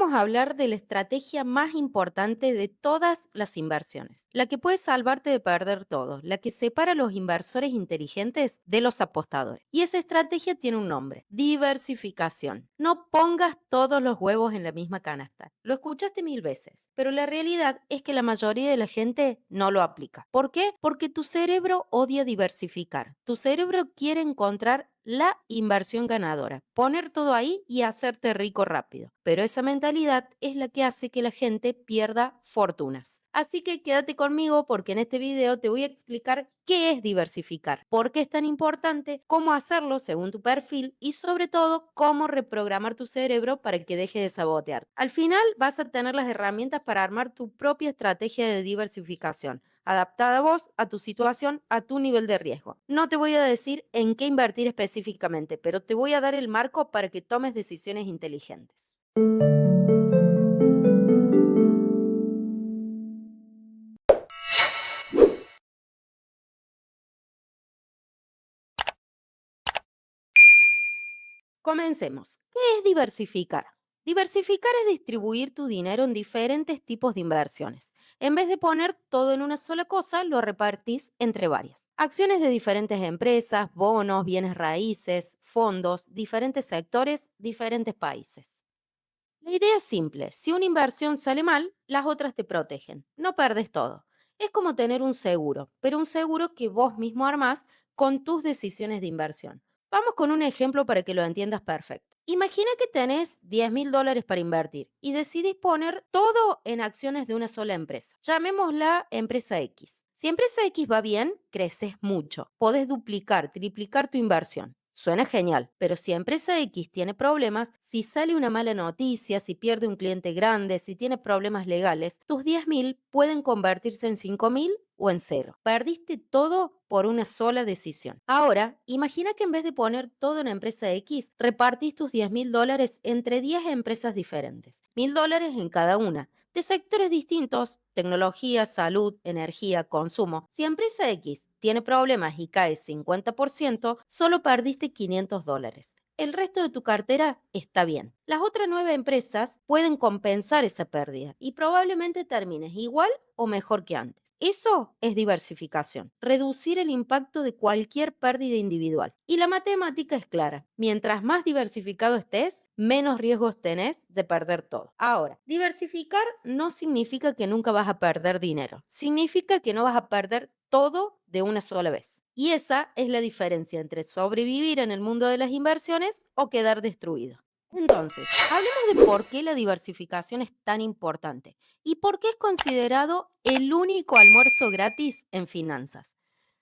vamos a hablar de la estrategia más importante de todas las inversiones, la que puede salvarte de perder todo, la que separa a los inversores inteligentes de los apostadores. Y esa estrategia tiene un nombre: diversificación. No pongas todos los huevos en la misma canasta. Lo escuchaste mil veces, pero la realidad es que la mayoría de la gente no lo aplica. ¿Por qué? Porque tu cerebro odia diversificar. Tu cerebro quiere encontrar la inversión ganadora, poner todo ahí y hacerte rico rápido. Pero esa mentalidad es la que hace que la gente pierda fortunas. Así que quédate conmigo porque en este video te voy a explicar qué es diversificar, por qué es tan importante, cómo hacerlo según tu perfil y sobre todo cómo reprogramar tu cerebro para que deje de sabotear. Al final vas a tener las herramientas para armar tu propia estrategia de diversificación, adaptada a vos, a tu situación, a tu nivel de riesgo. No te voy a decir en qué invertir específicamente, pero te voy a dar el marco para que tomes decisiones inteligentes. Comencemos. ¿Qué es diversificar? Diversificar es distribuir tu dinero en diferentes tipos de inversiones. En vez de poner todo en una sola cosa, lo repartís entre varias. Acciones de diferentes empresas, bonos, bienes raíces, fondos, diferentes sectores, diferentes países. La idea es simple: si una inversión sale mal, las otras te protegen. No perdes todo. Es como tener un seguro, pero un seguro que vos mismo armás con tus decisiones de inversión. Vamos con un ejemplo para que lo entiendas perfecto. Imagina que tenés $10.000 para invertir y decidís poner todo en acciones de una sola empresa. Llamémosla empresa X. Si empresa X va bien, creces mucho. Podés duplicar, triplicar tu inversión. Suena genial, pero si empresa X tiene problemas, si sale una mala noticia, si pierde un cliente grande, si tiene problemas legales, tus 10.000 pueden convertirse en 5.000 o en cero. Perdiste todo por una sola decisión. Ahora, imagina que en vez de poner todo en empresa X, repartís tus $10.000 entre 10 empresas diferentes, $1.000 en cada una, de sectores distintos: tecnología, salud, energía, consumo. Si empresa X tiene problemas y cae 50%, solo perdiste $500. El resto de tu cartera está bien. Las otras 9 empresas pueden compensar esa pérdida y probablemente termines igual o mejor que antes. Eso es diversificación, reducir el impacto de cualquier pérdida individual. Y la matemática es clara: mientras más diversificado estés, menos riesgos tenés de perder todo. Ahora, diversificar no significa que nunca vas a perder dinero, significa que no vas a perder todo de una sola vez. Y esa es la diferencia entre sobrevivir en el mundo de las inversiones o quedar destruido. Entonces, hablemos de por qué la diversificación es tan importante y por qué es considerado el único almuerzo gratis en finanzas.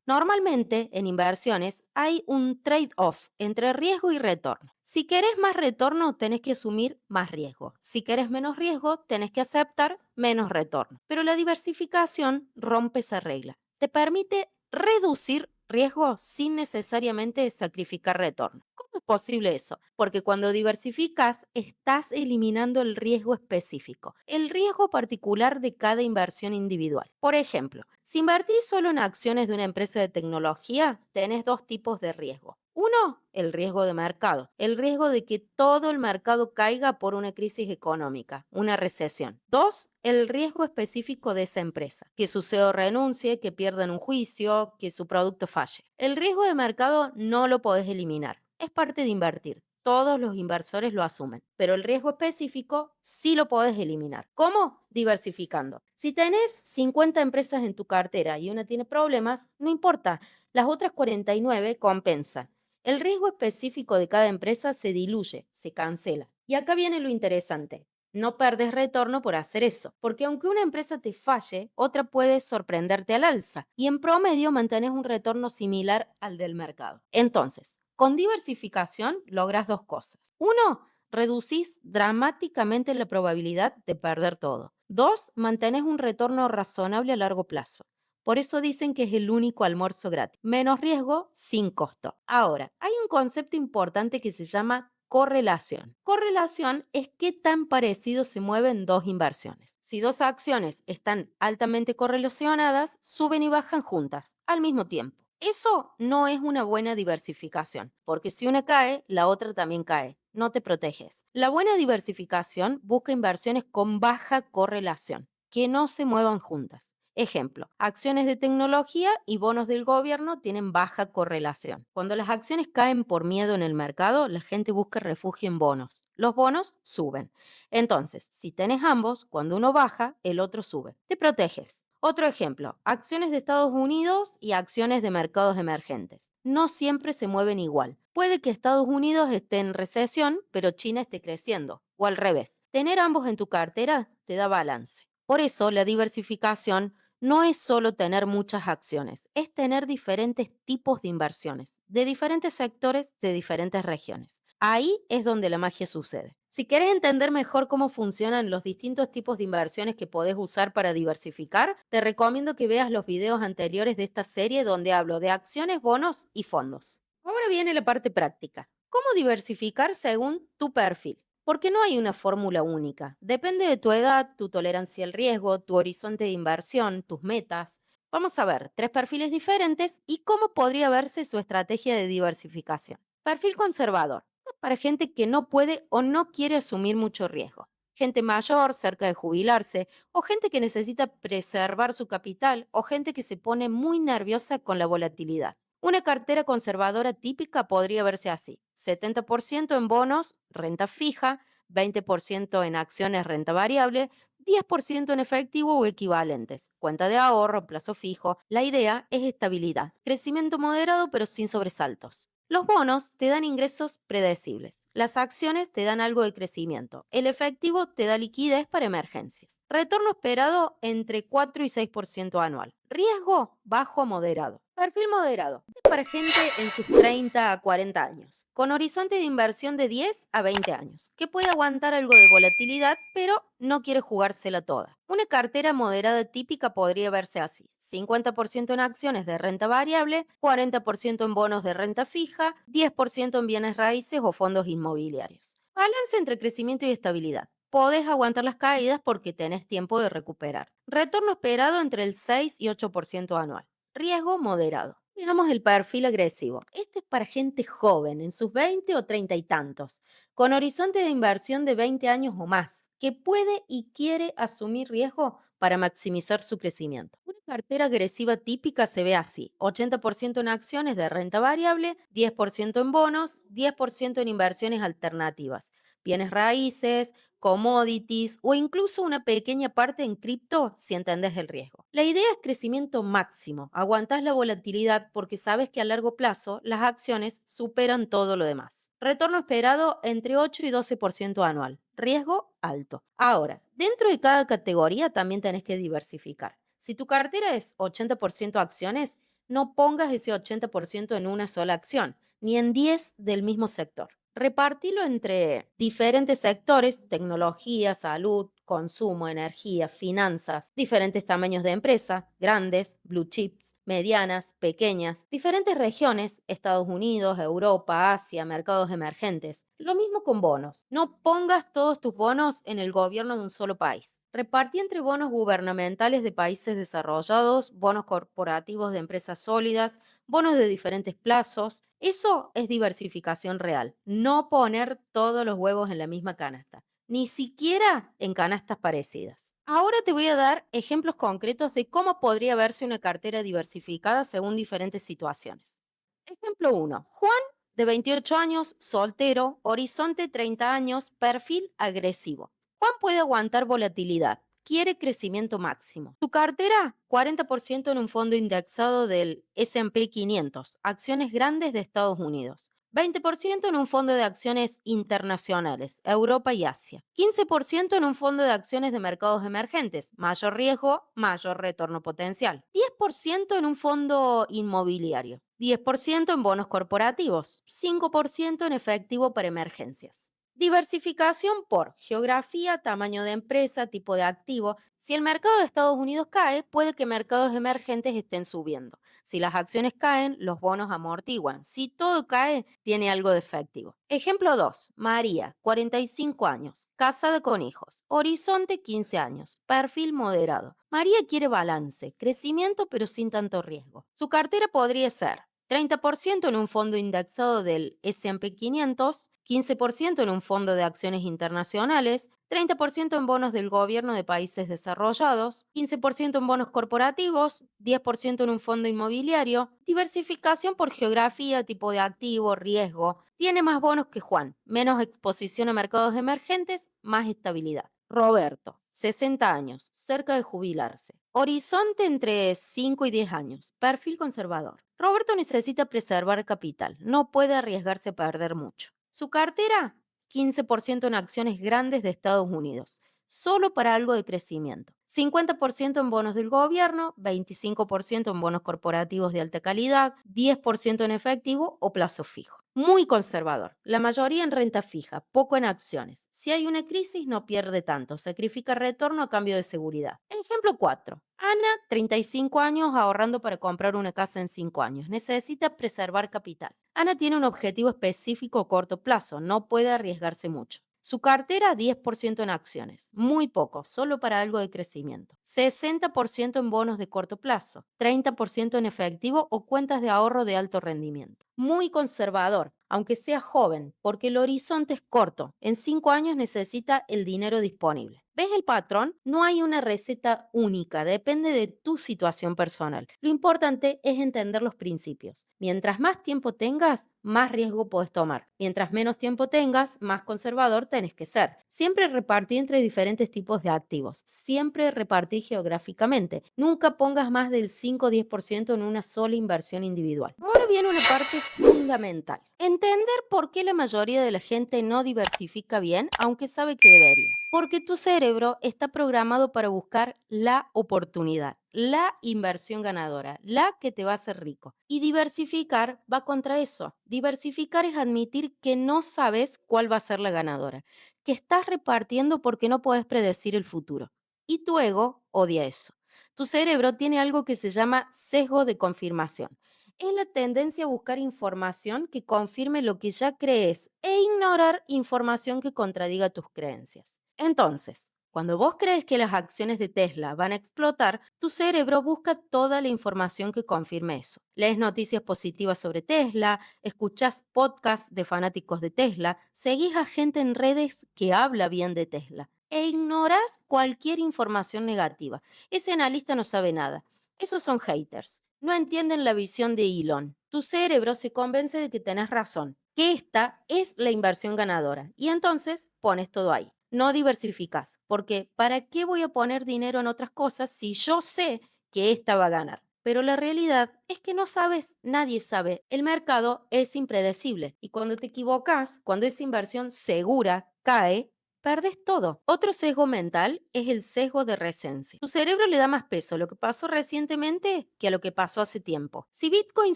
Normalmente, en inversiones hay un trade-off entre riesgo y retorno. Si querés más retorno, tenés que asumir más riesgo. Si querés menos riesgo, tenés que aceptar menos retorno. Pero la diversificación rompe esa regla. Te permite reducir riesgo sin necesariamente sacrificar retorno. ¿Cómo es posible eso? Porque cuando diversificas, estás eliminando el riesgo específico, el riesgo particular de cada inversión individual. Por ejemplo, si invertís solo en acciones de una empresa de tecnología, tenés dos tipos de riesgo. Uno, el riesgo de mercado, el riesgo de que todo el mercado caiga por una crisis económica, una recesión. Dos, el riesgo específico de esa empresa, que su CEO renuncie, que pierdan un juicio, que su producto falle. El riesgo de mercado no lo podés eliminar, es parte de invertir. Todos los inversores lo asumen, pero el riesgo específico sí lo podés eliminar. ¿Cómo? Diversificando. Si tenés 50 empresas en tu cartera y una tiene problemas, no importa, las otras 49 compensan. El riesgo específico de cada empresa se diluye, se cancela. Y acá viene lo interesante: no perdes retorno por hacer eso, porque aunque una empresa te falle, otra puede sorprenderte al alza y en promedio mantenés un retorno similar al del mercado. Entonces, con diversificación logras dos cosas. Uno, reducís dramáticamente la probabilidad de perder todo. Dos, mantenés un retorno razonable a largo plazo. Por eso dicen que es el único almuerzo gratis. Menos riesgo, sin costo. Ahora, hay un concepto importante que se llama correlación. Correlación es qué tan parecido se mueven dos inversiones. Si dos acciones están altamente correlacionadas, suben y bajan juntas al mismo tiempo. Eso no es una buena diversificación, porque si una cae, la otra también cae. No te proteges. La buena diversificación busca inversiones con baja correlación, que no se muevan juntas. Ejemplo, acciones de tecnología y bonos del gobierno tienen baja correlación. Cuando las acciones caen por miedo en el mercado, la gente busca refugio en bonos. Los bonos suben. Entonces, si tenés ambos, cuando uno baja, el otro sube. Te proteges. Otro ejemplo, acciones de Estados Unidos y acciones de mercados emergentes. No siempre se mueven igual. Puede que Estados Unidos esté en recesión, pero China esté creciendo. O al revés. Tener ambos en tu cartera te da balance. Por eso, la diversificación no es solo tener muchas acciones, es tener diferentes tipos de inversiones, de diferentes sectores, de diferentes regiones. Ahí es donde la magia sucede. Si quieres entender mejor cómo funcionan los distintos tipos de inversiones que podés usar para diversificar, te recomiendo que veas los videos anteriores de esta serie donde hablo de acciones, bonos y fondos. Ahora viene la parte práctica. ¿Cómo diversificar según tu perfil? Porque no hay una fórmula única. Depende de tu edad, tu tolerancia al riesgo, tu horizonte de inversión, tus metas. Vamos a ver tres perfiles diferentes y cómo podría verse su estrategia de diversificación. Perfil conservador para gente que no puede o no quiere asumir mucho riesgo. Gente mayor, cerca de jubilarse, o gente que necesita preservar su capital, o gente que se pone muy nerviosa con la volatilidad. Una cartera conservadora típica podría verse así: 70% en bonos, renta fija, 20% en acciones, renta variable, 10% en efectivo o equivalentes, cuenta de ahorro, plazo fijo. La idea es estabilidad, crecimiento moderado pero sin sobresaltos. Los bonos te dan ingresos predecibles. Las acciones te dan algo de crecimiento. El efectivo te da liquidez para emergencias. Retorno esperado entre 4 y 6% anual. Riesgo bajo a moderado. Perfil moderado. Es para gente en sus 30 a 40 años, con horizonte de inversión de 10 a 20 años, que puede aguantar algo de volatilidad, pero no quiere jugársela toda. Una cartera moderada típica podría verse así: 50% en acciones de renta variable, 40% en bonos de renta fija, 10% en bienes raíces o fondos inmobiliarios. Balance entre crecimiento y estabilidad. Podés aguantar las caídas porque tenés tiempo de recuperar. Retorno esperado entre el 6 y 8% anual. Riesgo moderado. Digamos el perfil agresivo. Este es para gente joven, en sus 20 o 30 y tantos, con horizonte de inversión de 20 años o más, que puede y quiere asumir riesgo para maximizar su crecimiento. Una cartera agresiva típica se ve así: 80% en acciones de renta variable, 10% en bonos, 10% en inversiones alternativas, bienes raíces, commodities o incluso una pequeña parte en cripto si entendés el riesgo. La idea es crecimiento máximo. Aguantás la volatilidad porque sabes que a largo plazo las acciones superan todo lo demás. Retorno esperado entre 8 y 12% anual. Riesgo alto. Ahora, dentro de cada categoría también tenés que diversificar. Si tu cartera es 80% acciones, no pongas ese 80% en una sola acción, ni en 10 del mismo sector. Repartilo entre diferentes sectores: tecnología, salud, consumo, energía, finanzas, diferentes tamaños de empresa, grandes, blue chips, medianas, pequeñas, diferentes regiones, Estados Unidos, Europa, Asia, mercados emergentes. Lo mismo con bonos. No pongas todos tus bonos en el gobierno de un solo país. Repartí entre bonos gubernamentales de países desarrollados, bonos corporativos de empresas sólidas, bonos de diferentes plazos. Eso es diversificación real, no poner todos los huevos en la misma canasta, ni siquiera en canastas parecidas. Ahora te voy a dar ejemplos concretos de cómo podría verse una cartera diversificada según diferentes situaciones. Ejemplo 1. Juan, de 28 años, soltero, horizonte 30 años, perfil agresivo. Juan puede aguantar volatilidad, quiere crecimiento máximo. Tu cartera: 40% en un fondo indexado del S&P 500, acciones grandes de Estados Unidos. 20% en un fondo de acciones internacionales, Europa y Asia. 15% en un fondo de acciones de mercados emergentes, mayor riesgo, mayor retorno potencial. 10% en un fondo inmobiliario. 10% en bonos corporativos. 5% en efectivo para emergencias. Diversificación por geografía, tamaño de empresa, tipo de activo. Si el mercado de Estados Unidos cae, puede que mercados emergentes estén subiendo. Si las acciones caen, los bonos amortiguan. Si todo cae, tiene algo de efectivo. Ejemplo 2. María, 45 años, casada con hijos. Horizonte, 15 años. Perfil moderado. María quiere balance, crecimiento pero sin tanto riesgo. Su cartera podría ser 30% en un fondo indexado del S&P 500, 15% en un fondo de acciones internacionales, 30% en bonos del gobierno de países desarrollados, 15% en bonos corporativos, 10% en un fondo inmobiliario, diversificación por geografía, tipo de activo, riesgo. Tiene más bonos que Juan, menos exposición a mercados emergentes, más estabilidad. Roberto, 60 años, cerca de jubilarse. Horizonte entre 5 y 10 años, perfil conservador. Roberto necesita preservar capital, no puede arriesgarse a perder mucho. Su cartera, 15% en acciones grandes de Estados Unidos, solo para algo de crecimiento. 50% en bonos del gobierno, 25% en bonos corporativos de alta calidad, 10% en efectivo o plazo fijo. Muy conservador, la mayoría en renta fija, poco en acciones. Si hay una crisis no pierde tanto, sacrifica retorno a cambio de seguridad. Ejemplo 4. Ana, 35 años, ahorrando para comprar una casa en 5 años. Necesita preservar capital. Ana tiene un objetivo específico a corto plazo, no puede arriesgarse mucho. Su cartera, 10% en acciones, muy poco, solo para algo de crecimiento. 60% en bonos de corto plazo, 30% en efectivo o cuentas de ahorro de alto rendimiento. Muy conservador, aunque sea joven, porque el horizonte es corto. En 5 años necesita el dinero disponible. ¿Ves el patrón? No hay una receta única, depende de tu situación personal. Lo importante es entender los principios. Mientras más tiempo tengas, más riesgo puedes tomar. Mientras menos tiempo tengas, más conservador tenés que ser. Siempre repartí entre diferentes tipos de activos. Siempre repartí geográficamente. Nunca pongas más del 5 o 10% en una sola inversión individual. Ahora viene una parte fundamental. Entender por qué la mayoría de la gente no diversifica bien, aunque sabe que debería. Porque tu cerebro está programado para buscar la oportunidad, la inversión ganadora, la que te va a hacer rico. Y diversificar va contra eso. Diversificar es admitir que no sabes cuál va a ser la ganadora, que estás repartiendo porque no puedes predecir el futuro. Y tu ego odia eso. Tu cerebro tiene algo que se llama sesgo de confirmación. Es la tendencia a buscar información que confirme lo que ya crees e ignorar información que contradiga tus creencias. Entonces, cuando vos crees que las acciones de Tesla van a explotar, tu cerebro busca toda la información que confirme eso. Lees noticias positivas sobre Tesla, escuchás podcasts de fanáticos de Tesla, seguís a gente en redes que habla bien de Tesla e ignorás cualquier información negativa. Ese analista no sabe nada. Esos son haters. No entienden la visión de Elon. Tu cerebro se convence de que tenés razón, que esta es la inversión ganadora y entonces pones todo ahí. No diversificas, porque ¿para qué voy a poner dinero en otras cosas si yo sé que esta va a ganar? Pero la realidad es que no sabes, nadie sabe. El mercado es impredecible y cuando te equivocas, cuando esa inversión segura cae, perdes todo. Otro sesgo mental es el sesgo de recencia. Tu cerebro le da más peso a lo que pasó recientemente que a lo que pasó hace tiempo. Si Bitcoin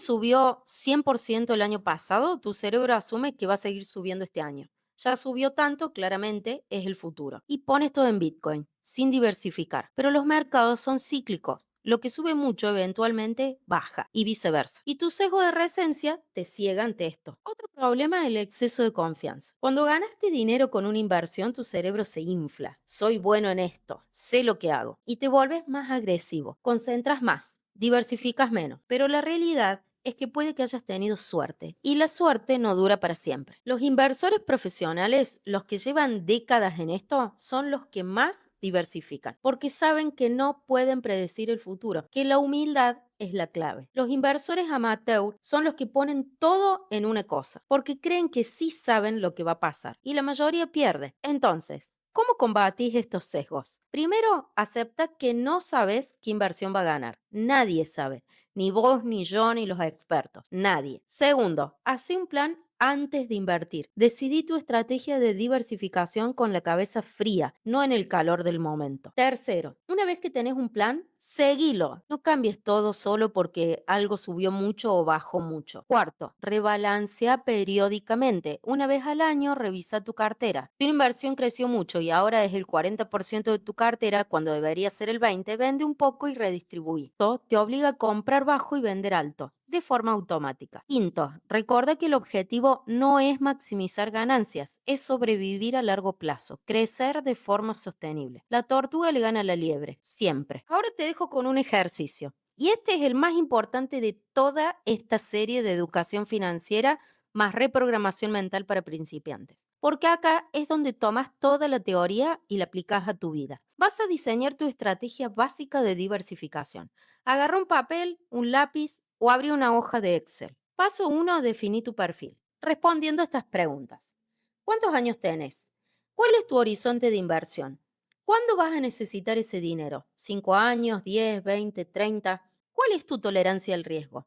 subió 100% el año pasado, tu cerebro asume que va a seguir subiendo este año. Ya subió tanto, claramente es el futuro. Y pones todo en Bitcoin, sin diversificar. Pero los mercados son cíclicos. Lo que sube mucho eventualmente baja y viceversa. Y tu sesgo de recencia te ciega ante esto. Otro problema es el exceso de confianza. Cuando ganaste dinero con una inversión, tu cerebro se infla. Soy bueno en esto, sé lo que hago. Y te vuelves más agresivo, concentras más, diversificas menos. Pero la realidad es que puede que hayas tenido suerte y la suerte no dura para siempre. Los inversores profesionales, los que llevan décadas en esto, son los que más diversifican porque saben que no pueden predecir el futuro, que la humildad es la clave. Los inversores amateur son los que ponen todo en una cosa porque creen que sí saben lo que va a pasar y la mayoría pierde. Entonces, ¿cómo combatís estos sesgos? Primero, acepta que no sabes qué inversión va a ganar. Nadie sabe. Ni vos, ni yo, ni los expertos. Nadie. Segundo, hace un plan antes de invertir. Decidí tu estrategia de diversificación con la cabeza fría, no en el calor del momento. Tercero, una vez que tenés un plan, seguilo. No cambies todo solo porque algo subió mucho o bajó mucho. Cuarto, rebalancea periódicamente. Una vez al año, revisa tu cartera. Si una inversión creció mucho y ahora es el 40% de tu cartera, cuando debería ser el 20%, vende un poco y redistribuí. Esto te obliga a comprar bajo y vender alto, de forma automática. Quinto, recuerda que el objetivo no es maximizar ganancias, es sobrevivir a largo plazo, crecer de forma sostenible. La tortuga le gana a la liebre, siempre. Ahora te dejo con un ejercicio. Y este es el más importante de toda esta serie de educación financiera más reprogramación mental para principiantes. Porque acá es donde tomas toda la teoría y la aplicas a tu vida. Vas a diseñar tu estrategia básica de diversificación. Agarra un papel, un lápiz o abre una hoja de Excel. Paso 1. Definí tu perfil. Respondiendo a estas preguntas. ¿Cuántos años tenés? ¿Cuál es tu horizonte de inversión? ¿Cuándo vas a necesitar ese dinero? ¿5 años, 10, 20, 30? ¿Cuál es tu tolerancia al riesgo?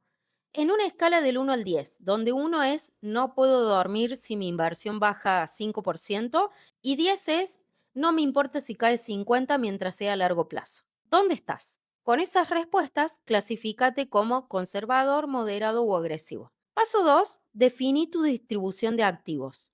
En una escala del 1 al 10, donde 1 es no puedo dormir si mi inversión baja 5% y 10 es no me importa si cae 50 mientras sea a largo plazo. ¿Dónde estás? Con esas respuestas, clasifícate como conservador, moderado o agresivo. Paso 2. Definí tu distribución de activos.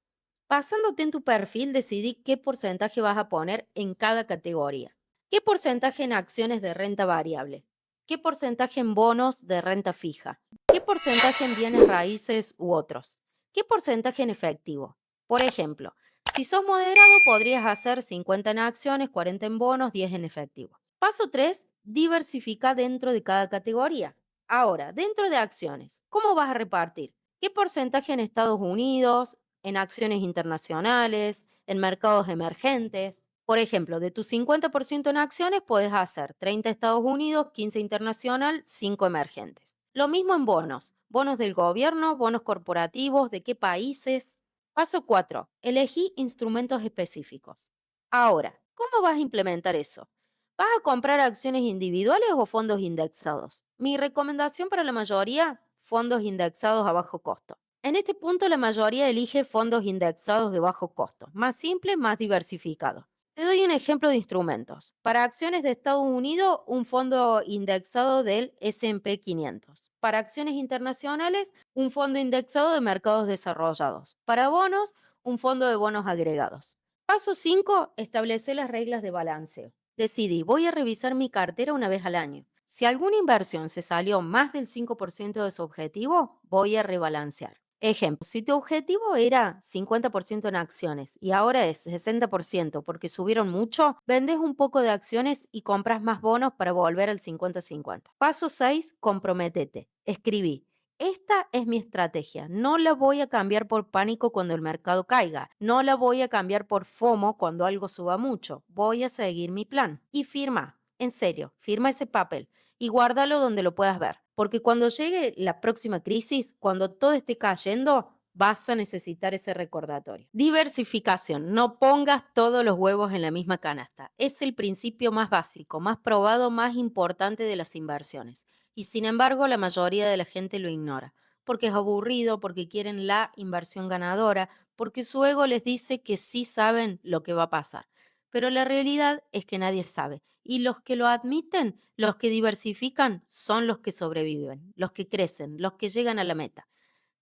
Basándote en tu perfil, decidí qué porcentaje vas a poner en cada categoría. ¿Qué porcentaje en acciones de renta variable? ¿Qué porcentaje en bonos de renta fija? ¿Qué porcentaje en bienes raíces u otros? ¿Qué porcentaje en efectivo? Por ejemplo, si sos moderado, podrías hacer 50 en acciones, 40 en bonos, 10 en efectivo. Paso 3. Diversifica dentro de cada categoría. Ahora, dentro de acciones, ¿cómo vas a repartir? ¿Qué porcentaje en Estados Unidos, en acciones internacionales, en mercados emergentes? Por ejemplo, de tu 50% en acciones, puedes hacer 30 Estados Unidos, 15 internacional, 5 emergentes. Lo mismo en bonos. Bonos del gobierno, bonos corporativos, ¿de qué países? Paso 4. Elegí instrumentos específicos. Ahora, ¿cómo vas a implementar eso? ¿Vas a comprar acciones individuales o fondos indexados? Mi recomendación para la mayoría, fondos indexados a bajo costo. En este punto, la mayoría elige fondos indexados de bajo costo, más simple, más diversificado. Te doy un ejemplo de instrumentos. Para acciones de Estados Unidos, un fondo indexado del S&P 500. Para acciones internacionales, un fondo indexado de mercados desarrollados. Para bonos, un fondo de bonos agregados. Paso 5. Establecer las reglas de balanceo. Decidí, voy a revisar mi cartera una vez al año. Si alguna inversión se salió más del 5% de su objetivo, voy a rebalancear. Ejemplo, si tu objetivo era 50% en acciones y ahora es 60% porque subieron mucho, vendes un poco de acciones y compras más bonos para volver al 50-50. Paso 6. Comprométete. Escribí. Esta es mi estrategia. No la voy a cambiar por pánico cuando el mercado caiga. No la voy a cambiar por FOMO cuando algo suba mucho. Voy a seguir mi plan. Y firma. En serio, firma ese papel y guárdalo donde lo puedas ver. Porque cuando llegue la próxima crisis, cuando todo esté cayendo, vas a necesitar ese recordatorio. Diversificación. No pongas todos los huevos en la misma canasta. Es el principio más básico, más probado, más importante de las inversiones. Y sin embargo, la mayoría de la gente lo ignora. Porque es aburrido, porque quieren la inversión ganadora, porque su ego les dice que sí saben lo que va a pasar. Pero la realidad es que nadie sabe. Y los que lo admiten, los que diversifican, son los que sobreviven, los que crecen, los que llegan a la meta.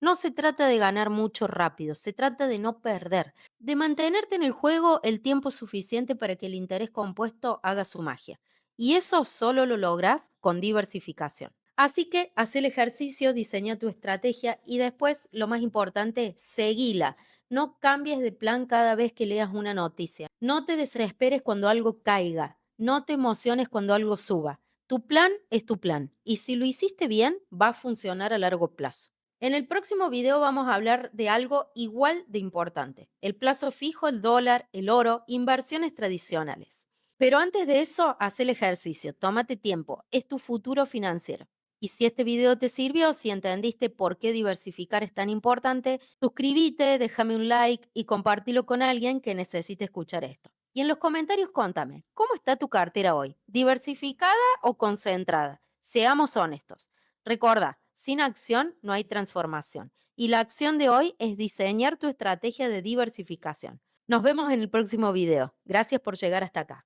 No se trata de ganar mucho rápido, se trata de no perder, de mantenerte en el juego el tiempo suficiente para que el interés compuesto haga su magia. Y eso solo lo logras con diversificación. Así que haz el ejercicio, diseña tu estrategia y después, lo más importante, seguila. No cambies de plan cada vez que leas una noticia. No te desesperes cuando algo caiga. No te emociones cuando algo suba. Tu plan es tu plan y si lo hiciste bien, va a funcionar a largo plazo. En el próximo video vamos a hablar de algo igual de importante, el plazo fijo, el dólar, el oro, inversiones tradicionales. Pero antes de eso, haz el ejercicio, tómate tiempo, es tu futuro financiero. Y si este video te sirvió, si entendiste por qué diversificar es tan importante, suscríbete, déjame un like y compártelo con alguien que necesite escuchar esto. Y en los comentarios contame, ¿cómo está tu cartera hoy? ¿Diversificada o concentrada? Seamos honestos. Recuerda, sin acción no hay transformación. Y la acción de hoy es diseñar tu estrategia de diversificación. Nos vemos en el próximo video. Gracias por llegar hasta acá.